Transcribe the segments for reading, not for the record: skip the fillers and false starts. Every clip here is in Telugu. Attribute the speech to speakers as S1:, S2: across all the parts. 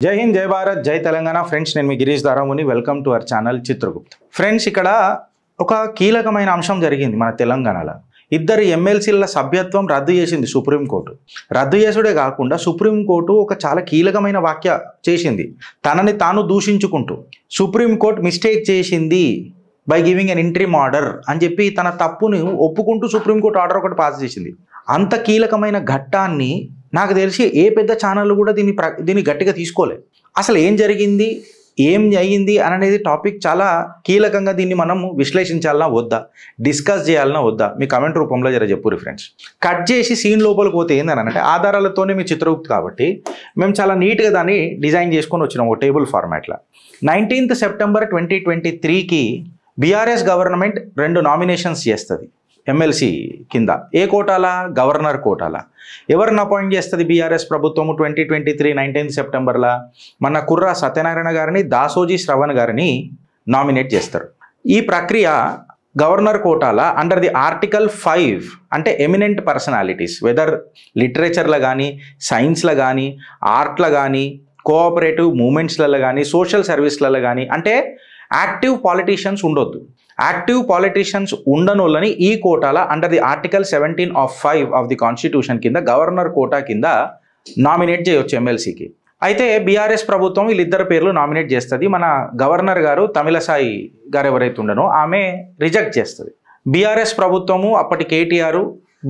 S1: జై హింద్, జై భారత్, జై తెలంగాణ. ఫ్రెండ్స్, నేను మీ Girish Daramuni. Welcome to our channel Chitragupta. Friends, ఇక్కడ ఒక కీలకమైన అంశం జరిగింది మన తెలంగాణలో. ఇద్దరు ఎమ్మెల్సీల సభ్యత్వం రద్దు చేసింది సుప్రీంకోర్టు. రద్దు చేసుడే కాకుండా సుప్రీంకోర్టు ఒక చాలా కీలకమైన వ్యాఖ్య చేసింది. తనని తాను దూషించుకుంటూ సుప్రీంకోర్టు మిస్టేక్ చేసింది by giving an interim order అని చెప్పి తన తప్పును ఒప్పుకుంటూ సుప్రీంకోర్టు ఆర్డర్ ఒకటి పాస్ చేసింది. అంత కీలకమైన ఘట్టాన్ని నాకు తెలిసి ఏ పెద్ద ఛానళ్ళు కూడా దీన్ని గట్టిగా తీసుకోలేదు. అసలు ఏం జరిగింది, ఏం అయ్యింది అనేది టాపిక్ చాలా కీలకంగా. దీన్ని మనం విశ్లేషించాలన్నా వద్దా, డిస్కస్ చేయాలన్నా వద్దా, మీ కమెంట్ రూపంలో చెప్పుర్రి ఫ్రెండ్స్. కట్ చేసి సీన్ లోపలికి పోతే ఏందనంటే ఆధారాలతోనే మీ చిత్రగుప్త కాబట్టి మేము చాలా నీట్గా దాన్ని డిజైన్ చేసుకొని వచ్చినాం ఒక టేబుల్ ఫార్మాట్లో. 19th September 2023కి బీఆర్ఎస్ గవర్నమెంట్ 2 నామినేషన్స్ చేస్తుంది ఎమ్మెల్సీ కింద. ఏ కోటాల? గవర్నర్ కోటాల. ఎవరిని అపాయింట్ చేస్తుంది బీఆర్ఎస్ ప్రభుత్వము 2023 19th September మన కుర్రా సత్యనారాయణ గారిని, దాసోజీ శ్రవణ్ గారిని నామినేట్ చేస్తారు. ఈ ప్రక్రియ గవర్నర్ కోటాల అండర్ ది ఆర్టికల్ 5 అంటే ఎమినెంట్ పర్సనాలిటీస్, వెదర్ లిటరేచర్లో కానీ, సైన్స్లో కానీ, ఆర్ట్లో కానీ, కోఆపరేటివ్ మూమెంట్స్లలో కానీ, సోషల్ సర్వీస్లలో కానీ, అంటే యాక్టివ్ పాలిటీషియన్స్ ఉండొద్దు. యాక్టివ్ పాలిటీషియన్స్ ఉండనోళ్ళని ఈ కోటాల under the article 17 of 5 of the constitution కింద గవర్నర్ కోటా కింద నామినేట్ చేయొచ్చు ఎమ్మెల్సీకి. అయితే బీఆర్ఎస్ ప్రభుత్వం వీళ్ళిద్దరు పేర్లు నామినేట్ చేస్తుంది. మన గవర్నర్ గారు తమిళసాయి గారు ఎవరైతే ఉండనో ఆమె రిజెక్ట్ చేస్తుంది. బీఆర్ఎస్ ప్రభుత్వము అప్పటి కేటీఆర్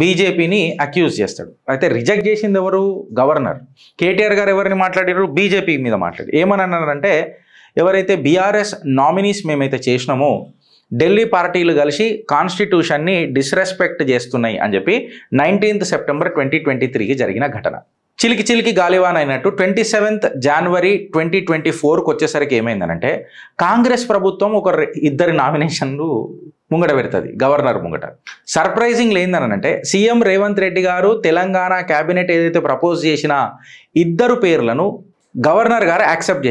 S1: బీజేపీని అక్యూజ్ చేస్తాడు. అయితే రిజెక్ట్ చేసింది ఎవరు? గవర్నర్. కేటీఆర్ గారు ఎవరిని మాట్లాడారు? బీజేపీ మీద మాట్లాడి ఏమని అన్నారంటే, ఎవరైతే బీఆర్ఎస్ నామినీస్ మేమైతే చేసినామో ఢిల్లీ పార్టీలు కలిసి కాన్స్టిట్యూషన్ని డిస్రెస్పెక్ట్ చేస్తున్నాయి అని చెప్పి 19th September 2023కి జరిగిన ఘటన. చిలికి చిలికి గాలివాన్ అయినట్టు 27th January 2024కి వచ్చేసరికి ఏమైందనంటే కాంగ్రెస్ ప్రభుత్వం ఒక 2 నామినేషన్లు ముంగట పెడుతుంది గవర్నర్ ముంగట. సర్ప్రైజింగ్ ఏందనంటే సీఎం రేవంత్ రెడ్డి గారు తెలంగాణ క్యాబినెట్ ఏదైతే ప్రపోజ్ చేసిన 2 పేర్లను గవర్నర్ గారు యాక్సెప్ట్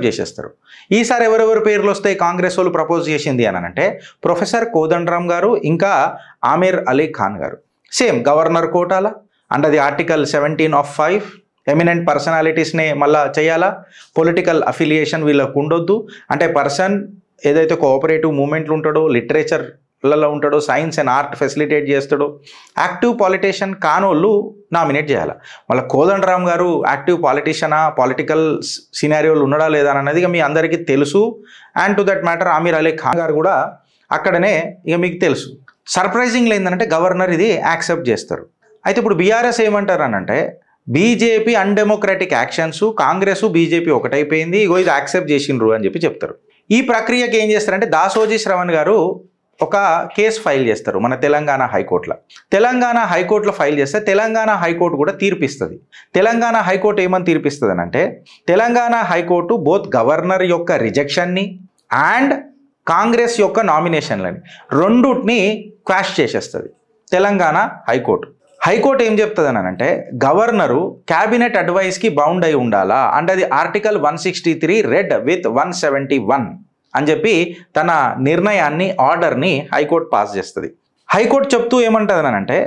S1: చేసేస్తారు. ఈసారి ఎవరెవరు పేర్లు వస్తాయి కాంగ్రెస్ వాళ్ళు ప్రపోజ్ చేసింది అని అంటే ప్రొఫెసర్ కోదండరామ్ గారు, ఇంకా ఆమీర్ అలీ ఖాన్ గారు. సేమ్ గవర్నర్ కోటాల under the article 17 of 5 eminent పర్సనాలిటీస్నే మళ్ళా చేయాలా. పొలిటికల్ అఫిలియేషన్ వీళ్ళకు ఉండొద్దు. అంటే పర్సన్ ఏదైతే కోఆపరేటివ్ మూమెంట్లు ఉంటాడో, లిటరేచర్లలో ఉంటాడో, సైన్స్ అండ్ ఆర్ట్ ఫెసిలిటేట్ చేస్తాడో, యాక్టివ్ పాలిటీషియన్ కానోళ్ళు నామినేట్ చేయాలి. మళ్ళీ కోదండరామ్ గారు యాక్టివ్ పాలిటీషియనా, పొలిటికల్ సినారియోలు ఉన్నాడా లేదా అన్నది మీ అందరికీ తెలుసు. And to that matter Aamir Ali Khan గారు కూడా అక్కడనే మీకు తెలుసు. సర్ప్రైజింగ్ ఏంటంటే గవర్నర్ ఇది యాక్సెప్ట్ చేస్తారు. అయితే ఇప్పుడు బీఆర్ఎస్ ఏమంటారు అనంటే BJP undemocratic actions, Congress BJP ఒకటైపోయింది, ఇగో ఇది యాక్సెప్ట్ చేసిండ్రు అని చెప్పి చెప్తారు. ఈ ప్రక్రియకి ఏం చేస్తారంటే దాసోజీ శ్రవణ్ గారు ఒక కేసు ఫైల్ చేస్తారు మన తెలంగాణ హైకోర్టులో ఫైల్ చేస్తే తెలంగాణ హైకోర్టు కూడా తీర్పిస్తుంది. తెలంగాణ హైకోర్టు ఏమని తీర్పిస్తుంది అంటే తెలంగాణ హైకోర్టు బోత్ గవర్నర్ యొక్క రిజెక్షన్ని అండ్ కాంగ్రెస్ యొక్క నామినేషన్లని రెండుటిని క్వాష్ చేసేస్తుంది తెలంగాణ హైకోర్టు ఏం చెప్తుంది అని అంటే గవర్నరు క్యాబినెట్ అడ్వైస్కి బౌండ్ అయి ఉండాలా అండ్ అది ఆర్టికల్ 163 రెడ్ విత్ 171 అని చెప్పి తన నిర్ణయాన్ని, ఆర్డర్ని హైకోర్టు పాస్ చేస్తుంది. హైకోర్టు చెప్తూ ఏమంటుంది అని అంటే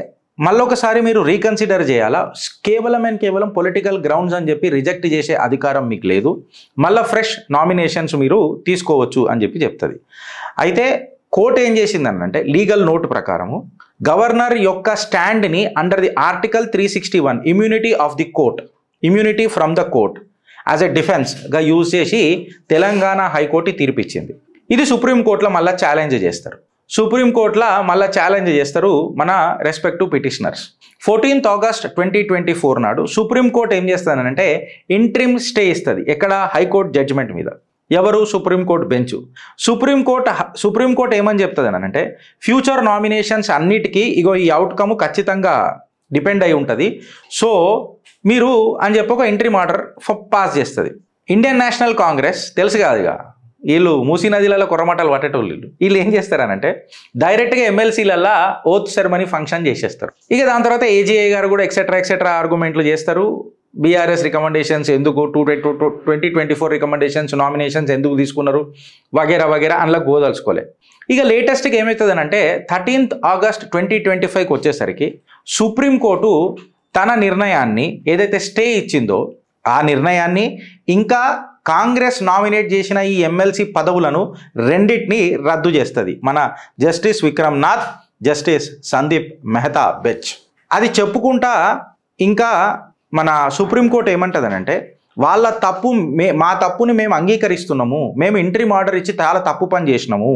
S1: మళ్ళొకసారి మీరు రీకన్సిడర్ చేయాలా, కేవలం పొలిటికల్ గ్రౌండ్స్ అని చెప్పి రిజెక్ట్ చేసే అధికారం మీకు లేదు, మళ్ళీ ఫ్రెష్ నామినేషన్స్ మీరు తీసుకోవచ్చు అని చెప్పి చెప్తుంది. అయితే కోర్టు ఏం చేసిందనంటే లీగల్ నోట్ ప్రకారము గవర్నర్ యొక్క స్టాండ్ని under the article 361 immunity from the court as a డిఫెన్స్గా యూజ్ చేసి తెలంగాణ హైకోర్టు తీర్పిచ్చింది. ఇది సుప్రీంకోర్టులో మళ్ళీ ఛాలెంజ్ చేస్తారు. మన రెస్పెక్టివ్ పిటిషనర్స్. 14th August 2024 నాడు సుప్రీంకోర్టు ఏం చేస్తుందనంటే ఇంట్రిమ్ స్టే ఇస్తుంది. ఎక్కడ? హైకోర్టు జడ్జిమెంట్ మీద. ఎవరు? Supreme court bench. సుప్రీంకోర్టు ఏమని చెప్తుంది అని అంటే ఫ్యూచర్ నామినేషన్స్ అన్నిటికీ ఇగో ఈ అవుట్కమ్ ఖచ్చితంగా డిపెండ్ అయి ఉంటుంది, సో మీరు అని చెప్పి ఒక ఇంట్రీమ్ ఆర్డర్ పాస్ చేస్తుంది. ఇండియన్ నేషనల్ కాంగ్రెస్ తెలుసు కాదుగా, వీళ్ళు మూసీ నదిలలో కొరమటలు పట్టేటోళ్ళు. వీళ్ళు ఏం చేస్తారనంటే డైరెక్ట్గా ఎమ్మెల్సీలలో ఓత్ సెరమనీ ఫంక్షన్ చేసేస్తారు. ఇక దాని తర్వాత ఏజీఐ గారు కూడా ఎక్సెట్రా ఆర్గ్యుమెంట్లు చేస్తారు. బీఆర్ఎస్ రికమెండేషన్స్ ఎందుకు, 2024 రికమెండేషన్స్ నామినేషన్స్ ఎందుకు తీసుకున్నారు వగేరా అందులో గోదలుచుకోలే. ఇక లేటెస్ట్గా ఏమవుతుంది అంటే 13th August 2025కి వచ్చేసరికి సుప్రీంకోర్టు తన నిర్ణయాన్ని ఏదైతే స్టే ఇచ్చిందో ఆ నిర్ణయాన్ని ఇంకా కాంగ్రెస్ నామినేట్ చేసిన ఈ ఎమ్మెల్సీ పదవులను రెండింటిని రద్దు చేస్తుంది మన justice Vikram Nath, justice Sandeep Mehta bench. అది చెప్పుకుంటా ఇంకా మన సుప్రీంకోర్టు ఏమంటుందనంటే వాళ్ళ తప్పు మా తప్పుని మేము అంగీకరిస్తున్నాము, మేము ఇంట్రీమ్ ఆర్డర్ ఇచ్చి చాలా తప్పు పని చేసినాము,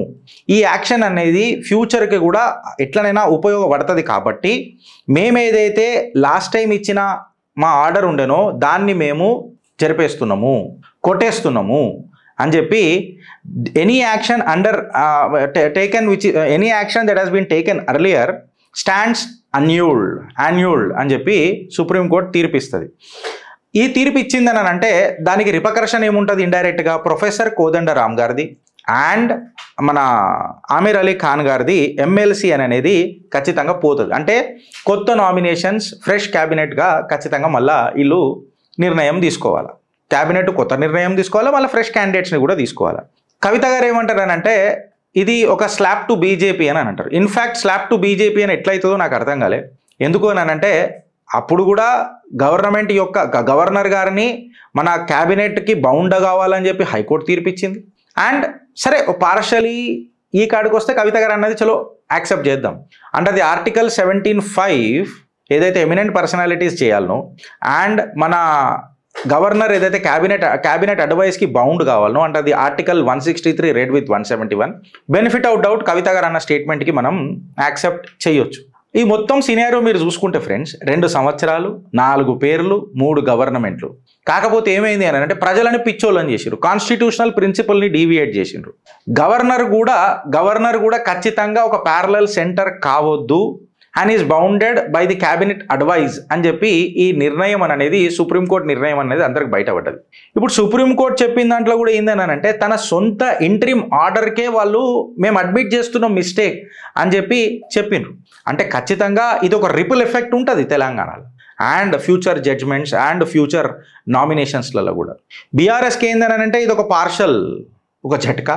S1: ఈ యాక్షన్ అనేది ఫ్యూచర్కి కూడా ఎట్లనైనా ఉపయోగపడుతుంది కాబట్టి మేము ఏదైతే లాస్ట్ టైం ఇచ్చిన మా ఆర్డర్ ఉండేనో దాన్ని మేము చెరిపేస్తున్నాము, కొట్టేస్తున్నాము అని చెప్పి any action under taken which any action that has been taken earlier stands annulled అని చెప్పి సుప్రీంకోర్టు తీర్పిస్తుంది. ఈ తీర్పు ఇచ్చిందని అంటే దానికి రిపకర్షన్ ఏముంటుంది, ఇండైరెక్ట్గా ప్రొఫెసర్ కోదండరామ్ గారిది అండ్ మన ఆమీర్ అలీ ఖాన్ గారిది ఎమ్మెల్సీ అనేది ఖచ్చితంగా పోతుంది. అంటే కొత్త నామినేషన్స్ ఫ్రెష్ క్యాబినెట్గా ఖచ్చితంగా మళ్ళీ వీళ్ళు నిర్ణయం తీసుకోవాలి, క్యాబినెట్ కొత్త నిర్ణయం తీసుకోవాలి, మళ్ళీ ఫ్రెష్ క్యాండిడేట్స్ని కూడా తీసుకోవాలి. కవిత గారు ఏమంటారనంటే ఇది ఒక స్లాప్ టు బీజేపీ అని అంటారు. ఇన్ఫ్యాక్ట్ స్లాప్ టు బీజేపీ అని ఎట్లయితుందో నాకు అర్థం కాలే. ఎందుకు అని అంటే అప్పుడు కూడా గవర్నమెంట్ యొక్క గవర్నర్ గారిని మన క్యాబినెట్కి బౌండ్ కావాలని చెప్పి హైకోర్టు తీర్పిచ్చింది. అండ్ సరే పార్షలీ ఈ కాడికి వస్తే కవిత గారు అన్నది చలో యాక్సెప్ట్ చేద్దాం. అంటే అది ఆర్టికల్ 17(5) ఏదైతే ఎమినెంట్ పర్సనాలిటీస్ చేయాలనో అండ్ మన గవర్నర్ ఏదైతే క్యాబినెట్ అడ్వైస్కి బౌండ్ కావాలనో అంటే అది article 163 read with 171 benefit of doubt Kavitha గారు అన్న స్టేట్మెంట్కి మనం యాక్సెప్ట్ చేయొచ్చు. ఈ మొత్తం సినారియో మీరు చూసుకుంటే ఫ్రెండ్స్ 2 సంవత్సరాలు 4 పేర్లు 3 గవర్నమెంట్లు. కాకపోతే ఏమైంది అని అంటే ప్రజలని పిచ్చోళ్ళని చేసిరు, కాన్స్టిట్యూషనల్ ప్రిన్సిపల్ని డీవియేట్ చేసిండ్రు. గవర్నర్ కూడా ఖచ్చితంగా ఒక ప్యారలల్ సెంటర్ కావద్దు and is bounded by the cabinet advice అని చెప్పి ఈ నిర్ణయం అనేది సుప్రీంకోర్టు నిర్ణయం అనేది అందరికి బయటపడ్డది. ఇప్పుడు సుప్రీంకోర్టు చెప్పిన దాంట్లో కూడా ఏందని అంటే తన సొంత ఇంట్రీమ్ ఆర్డర్కే వాళ్ళు మేము అడ్మిట్ చేస్తున్నాం మిస్టేక్ అని చెప్పి చెప్పిండ్రు. అంటే ఖచ్చితంగా ఇది ఒక రిపుల్ ఎఫెక్ట్ ఉంటుంది తెలంగాణలో and future judgements and future నామినేషన్స్లలో కూడా. బీఆర్ఎస్కి ఏందని అంటే ఇది ఒక పార్షల్ ఒక ఝట్కా,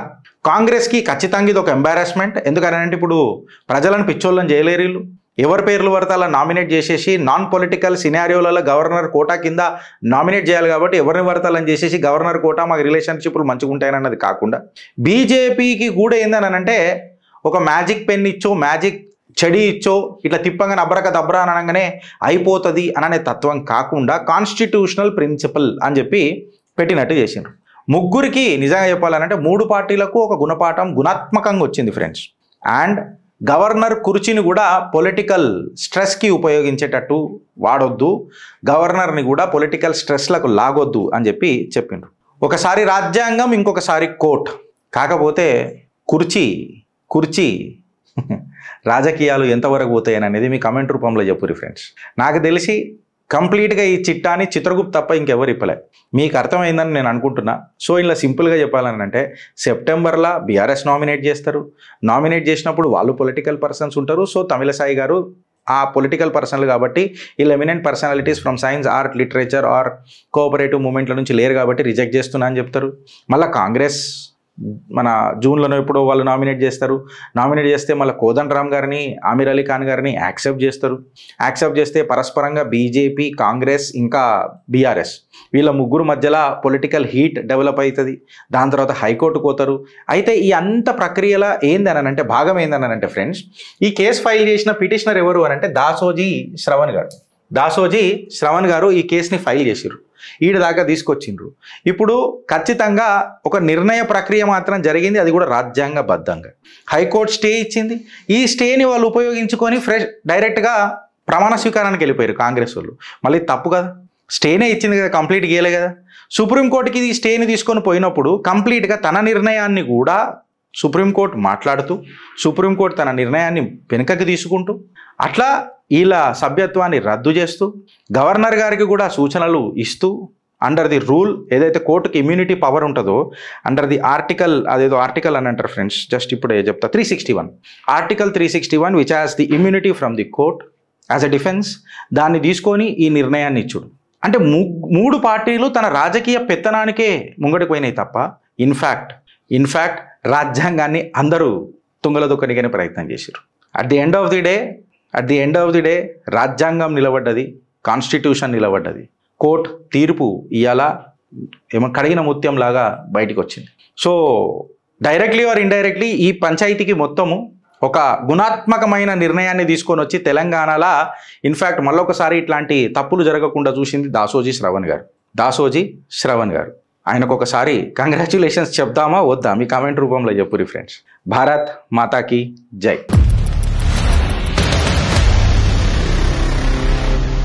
S1: కాంగ్రెస్కి ఖచ్చితంగా ఇది ఒక ఎంబారాస్మెంట్. ఎందుకనంటే ఇప్పుడు ప్రజలను పిచ్చోళ్ళని చేయలేరు, వీళ్ళు ఎవరి పేర్లు పడితే అలా నామినేట్ చేసేసి నాన్ పొలిటికల్ సినారియోలలో గవర్నర్ కోటా కింద నామినేట్ చేయాలి కాబట్టి ఎవరిని పడతాలని చేసేసి గవర్నర్ కోటా మాకు రిలేషన్షిప్లు మంచిగా ఉంటాయన్నది కాకుండా బీజేపీకి కూడా ఏందని అంటే ఒక మ్యాజిక్ పెన్ ఇచ్చో మ్యాజిక్ చెడి ఇచ్చో ఇట్లా తిప్పగానే అబ్రక దబ్రా అని అనగానే అయిపోతుంది అనే తత్వం కాకుండా కాన్స్టిట్యూషనల్ ప్రిన్సిపల్ అని చెప్పి పెట్టినట్టు చేసిండ్రు. ముగ్గురికి నిజంగా చెప్పాలనంటే 3 పార్టీలకు ఒక గుణాత్మకంగా వచ్చింది ఫ్రెండ్స్. అండ్ గవర్నర్ కుర్చీని కూడా పొలిటికల్ స్ట్రెస్కి ఉపయోగించేటట్టు వాడొద్దు, గవర్నర్ని కూడా పొలిటికల్ స్ట్రెస్లకు లాగొద్దు అని చెప్పి చెప్పిండ్రు. ఒకసారి రాజ్యాంగం ఇంకొకసారి కోర్ట్, కాకపోతే కుర్చీ రాజకీయాలు ఎంతవరకు పోతాయని అనేది మీ కమెంట్ రూపంలో చెప్పుర్రి ఫ్రెండ్స్. నాకు తెలిసి కంప్లీట్గా ఈ చిట్టాని చిత్రగుప్త తప్ప ఇంకెవరు ఇప్పలే. మీకు అర్థమైందని నేను అనుకుంటున్నా. సో ఇలా సింపుల్గా చెప్పాలని అంటే సెప్టెంబర్లో బీఆర్ఎస్ నామినేట్ చేస్తారు, నామినేట్ చేసినప్పుడు వాళ్ళు పొలిటికల్ పర్సన్స్ ఉంటారు. సో తమిళసాయి గారు ఆ పొలిటికల్ పర్సన్లు కాబట్టి వీళ్ళు eminent personalities from science art literature or cooperative మూమెంట్ల నుంచి లేరు కాబట్టి రిజెక్ట్ చేస్తున్నా అని చెప్తారు. మళ్ళీ కాంగ్రెస్ మన జూన్లోనో ఎప్పుడో వాళ్ళు నామినేట్ చేస్తారు, నామినేట్ చేస్తే మళ్ళీ కోదండరామ్ గారిని ఆమీర్ అలీ ఖాన్ గారిని యాక్సెప్ట్ చేస్తారు. యాక్సెప్ట్ చేస్తే పరస్పరంగా బీజేపీ కాంగ్రెస్ ఇంకా బీఆర్ఎస్ వీళ్ళ ముగ్గురు మధ్యలో పొలిటికల్ హీట్ డెవలప్ అవుతుంది. దాని తర్వాత హైకోర్టుకు పోతారు. అయితే ఈ అంత ప్రక్రియలో ఏందనంటే భాగం ఏందనంటే ఫ్రెండ్స్ ఈ కేసు ఫైల్ చేసిన పిటిషనర్ ఎవరు అని అంటే దాసోజీ శ్రవణ్ గారు ఈ కేసుని ఫైల్ చేసిర్రు, ఈడ దాకా తీసుకొచ్చిండ్రు. ఇప్పుడు ఖచ్చితంగా ఒక నిర్ణయ ప్రక్రియ మాత్రం జరిగింది, అది కూడా రాజ్యాంగబద్ధంగా. హైకోర్టు స్టే ఇచ్చింది. ఈ స్టేని వాళ్ళు ఉపయోగించుకొని డైరెక్ట్గా ప్రమాణ స్వీకారానికి వెళ్ళిపోయారు కాంగ్రెస్ వాళ్ళు. మళ్ళీ తప్పు కదా, స్టేనే ఇచ్చింది కదా, కంప్లీట్ గేలే కదా. సుప్రీంకోర్టుకి ఈ స్టేని తీసుకొని పోయినప్పుడు కంప్లీట్గా తన నిర్ణయాన్ని కూడా సుప్రీంకోర్టు మాట్లాడుతూ సుప్రీంకోర్టు తన నిర్ణయాన్ని వెనుకకి తీసుకుంటూ అట్లా వీళ్ళ సభ్యత్వాన్ని రద్దు చేస్తూ గవర్నర్ గారికి కూడా సూచనలు ఇస్తూ అండర్ ది రూల్ ఏదైతే కోర్టుకి ఇమ్యూనిటీ పవర్ ఉంటుందో అండర్ ది ఆర్టికల్ అదేదో ఆర్టికల్ అని అంటారు ఫ్రెండ్స్, జస్ట్ ఇప్పుడే చెప్తా, 361 article 361 which has the immunity from the court as a defence, దాన్ని తీసుకొని ఈ నిర్ణయాన్ని ఇచ్చుడు. అంటే 3 పార్టీలు తన రాజకీయ పెత్తనానికే ముంగడికి పోయినాయి తప్ప ఇన్ఫ్యాక్ట్ రాజ్యాంగాన్ని అందరూ తుంగల దొక్కనికనే ప్రయత్నం చేశారు. At the end of the day రాజ్యాంగం నిలబడ్డది, కాన్స్టిట్యూషన్ నిలబడ్డది, కోర్టు తీర్పు ఇవాళ ఏమో కడిగిన ముత్యం లాగా బయటికి వచ్చింది. సో డైరెక్ట్లీ ఆర్ ఇండైరెక్ట్లీ ఈ పంచాయతీకి మొత్తము ఒక గుణాత్మకమైన నిర్ణయాన్ని తీసుకొని వచ్చి తెలంగాణలో ఇన్ఫ్యాక్ట్ మళ్ళొకసారి ఇట్లాంటి తప్పులు జరగకుండా చూసింది దాసోజీ శ్రవణ్ గారు. ఆయనకు ఒకసారి కంగ్రాచ్యులేషన్స్ చెప్దామా వద్దా? మీ కామెంట్ రూపంలో చెప్పురి ఫ్రెండ్స్. భారత్ మాతాకి జై.